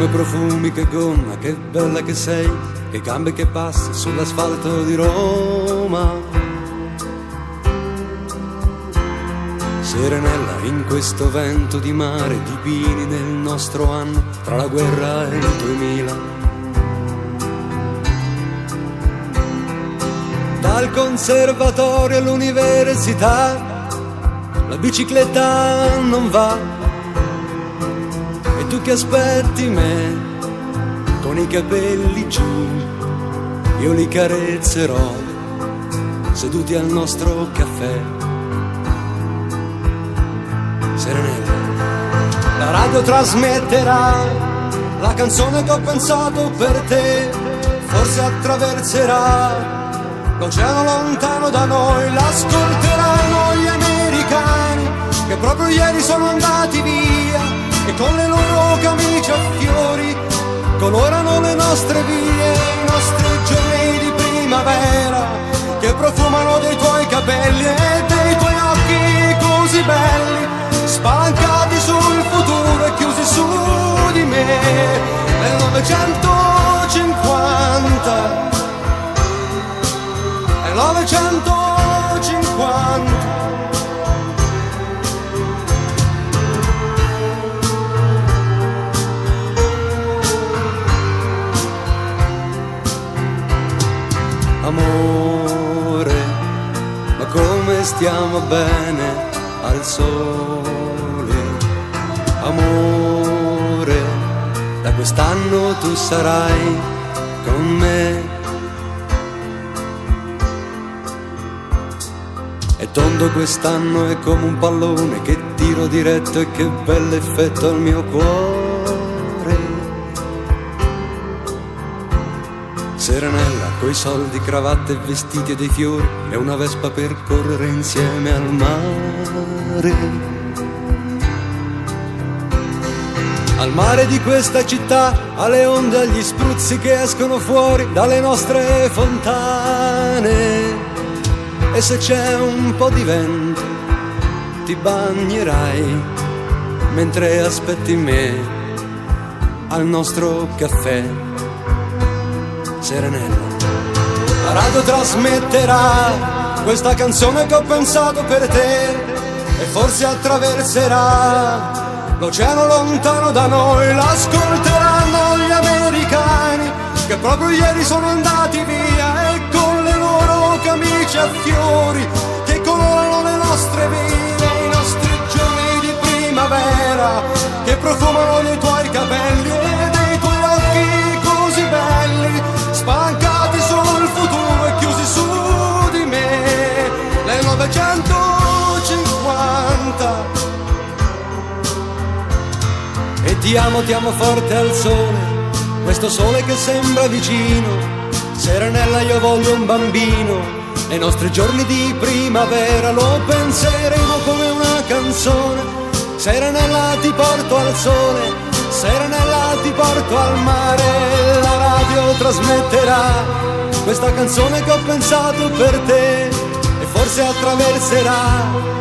come profumi, che gonna, che bella che sei, che gambe che passi sull'asfalto di Roma. Serenella in questo vento di mare, di pini nel nostro anno, tra la guerra e il 2000. Dal conservatorio all'università la bicicletta non va, e tu che aspetti me con i capelli giù, io li carezzerò seduti al nostro caffè. Serenella, la radio trasmetterà la canzone che ho pensato per te, forse attraverserà l'oceano lontano da noi, l'ascolteranno gli americani che proprio ieri sono andati via e con le loro camicie a fiori colorano le nostre vie, i nostri giorni di primavera che profumano dei tuoi capelli e dei tuoi occhi così belli, spalancati sul futuro e chiusi su di me. Nel 950, nel 950. Amore, ma come stiamo bene al sole. Amore, da quest'anno tu sarai con me. È tondo quest'anno, è come un pallone che tiro diretto e che bell'effetto al mio cuore. Serenella, coi soldi, cravatte e vestiti e dei fiori, e una Vespa per correre insieme al mare. Al mare di questa città, alle onde, agli spruzzi che escono fuori dalle nostre fontane. E se c'è un po' di vento ti bagnerai mentre aspetti me al nostro caffè. Serenella, la radio trasmetterà questa canzone che ho pensato per te e forse attraverserà l'oceano lontano da noi, l'ascolteranno gli americani che proprio ieri sono andati via e con le loro camicie a fiori che colorano le nostre vite, i nostri giorni di primavera che profumano dei tuoi capelli e dei tuoi occhi così belli, spalancati sul futuro e chiusi su di me. Nel 950. E ti amo forte al sole, questo sole che sembra vicino. Serenella, io voglio un bambino, nei nostri giorni di primavera lo penseremo come una canzone. Serenella, ti porto al sole, Serenella, ti porto al mare. La radio trasmetterà questa canzone che ho pensato per te e forse attraverserà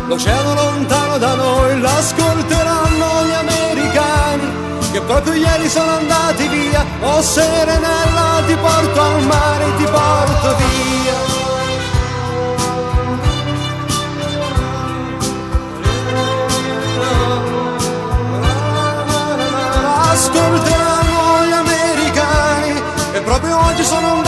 l'oceano lontano da noi, l'ascolteranno gli americani che proprio ieri sono andati via. Oh Serenella, ti porto al mare, ti porto via. Ascolteranno gli americani e proprio oggi sono